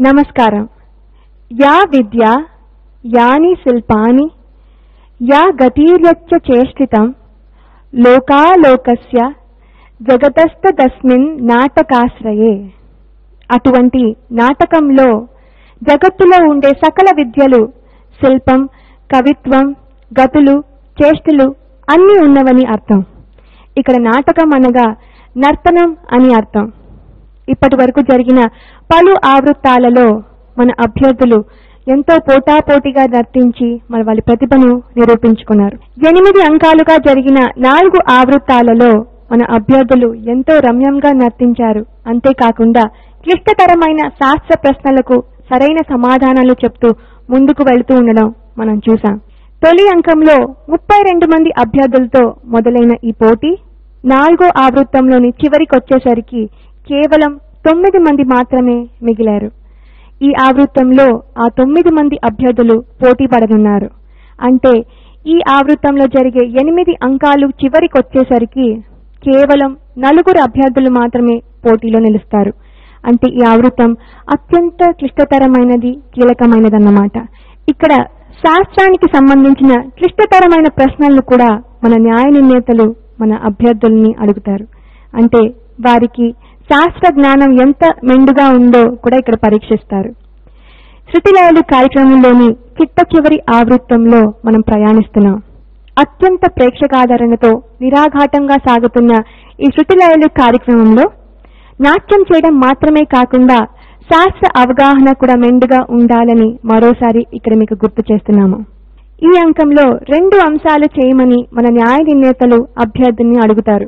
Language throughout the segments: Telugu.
నమస్కారం. యా విద్యా యాని శిల్పాని యా గతిర్యచ్చ చేష్టితం లోకాలోకస్య జగతస్తదస్మిన్ నాటకాశ్రయే. అటువంటి నాటకంలో జగత్తులో ఉండే సకల విద్యలు, శిల్పం, కవిత్వం, గతులు, చేష్టలు అన్నీ ఉన్నవని అర్థం. ఇక్కడ నాటకం అనగా నర్తనం అని అర్థం. ఇప్పటి వరకు జరిగిన పలు ఆవృత్తాలలో మన అభ్యర్థులు ఎంతో పోటాపోటీగా నర్తించి వాళ్ళ ప్రతిభను నిరూపించుకున్నారు. 8 అంకాలుగా జరిగిన 4 ఆవృత్తాలలో మన అభ్యర్థులు ఎంతో రమ్యంగా నర్తించారు. అంతేకాకుండా క్లిష్టతరమైన శాస్త్ర ప్రశ్నలకు సరైన సమాధానాలు చెప్తూ ముందుకు వెళుతూ ఉండడం మనం చూసాం. తొలి అంకంలో 32 మంది అభ్యర్థులతో మొదలైన ఈ పోటీ 4వ ఆవృత్తంలోని చివరికొచ్చేసరికి కేవలం 9 మంది మాత్రమే మిగిలారు. ఈ ఆవృత్తంలో ఆ 9 మంది అభ్యర్థులు పోటీ పడనున్నారు. అంటే ఈ ఆవృత్తంలో జరిగే 8 అంకాలు చివరికొచ్చేసరికి కేవలం 4 అభ్యర్థులు మాత్రమే పోటీలో నిలుస్తారు. అంటే ఈ ఆవృత్తం అత్యంత క్లిష్టతరమైనది, కీలకమైనదన్నమాట. ఇక్కడ శాస్త్రానికి సంబంధించిన క్లిష్టతరమైన ప్రశ్నలను కూడా మన న్యాయ నిర్ణేతలు మన అభ్యర్థుల్ని అడుగుతారు. అంటే వారికి శాస్త్ర జ్ఞానం ఎంత మెండుగా ఉందో కూడా ఇక్కడ పరీక్షిస్తారు. శృతిలయలు కార్యక్రమంలోని చిట్ట చివరి ఆవృత్తంలో మనం ప్రయాణిస్తున్నాం. అత్యంత ప్రేక్షకాదరణతో నిరాఘాటంగా సాగుతున్న ఈ శృతిలయలు కార్యక్రమంలో నాట్యం చేయడం మాత్రమే కాకుండా శాస్త్ర అవగాహన కూడా మెండుగా ఉండాలని మరోసారి ఇక్కడ మీకు గుర్తు చేస్తున్నాము. ఈ అంకంలో 2 అంశాలు చేయమని మన న్యాయ నిర్ణేతలు అభ్యర్థిని అడుగుతారు.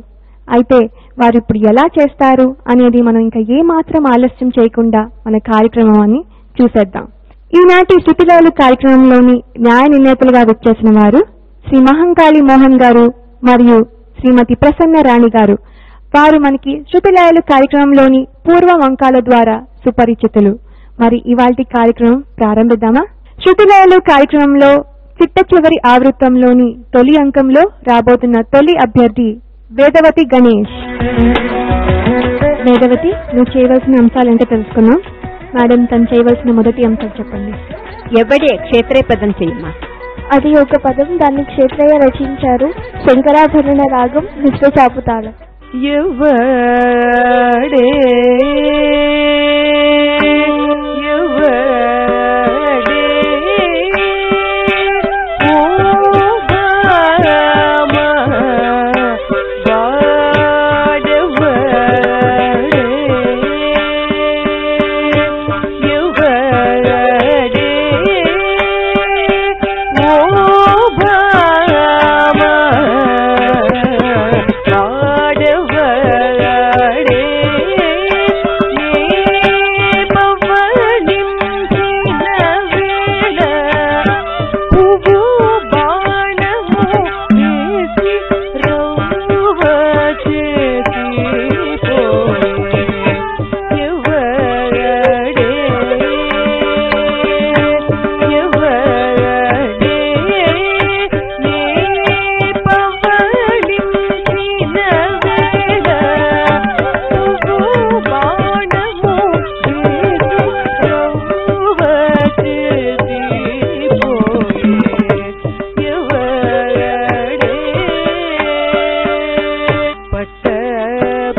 అయితే వారు ఇప్పుడు ఎలా చేస్తారు అనేది మనం ఇంకా ఏమాత్రం ఆలస్యం చేయకుండా మన కార్యక్రమాన్ని చూసేద్దాం. ఈనాటి శృతిలయలు కార్యక్రమంలోని న్యాయ నిర్ణేతలుగా విచ్చేసిన వారు శ్రీ మహంకాళి మోహన్ గారు మరియు శ్రీమతి ప్రసన్న రాణి గారు. వారు మనకి శృతిలయలు కార్యక్రమంలోని పూర్వ అంకాల ద్వారా సుపరిచితులు. మరి ఇవాల్టి కార్యక్రమం ప్రారంభిద్దామా? శృతిలయలు కార్యక్రమంలో చిట్ట చివరి ఆవృత్తంలోని తొలి అంకంలో రాబోతున్న తొలి అభ్యర్థి వేదవతి గణేష్. వేదవతి, నువ్వు చేయవలసిన అంశాలంటే తెలుసుకున్నాం. మేడం, తను చేయవలసిన మొదటి అంశం చెప్పండి. ఎవడే క్షేత్రయ పదం చెయ్యమ్మా. అది ఒక పదం, దాన్ని క్షేత్రయ్య రచించారు. శంకరాభరణ రాగం, మిశ్ర చాపుతాళం. ఎవడే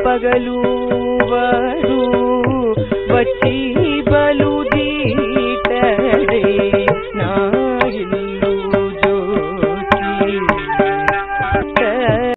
పగలు వరు వచ్చి బలు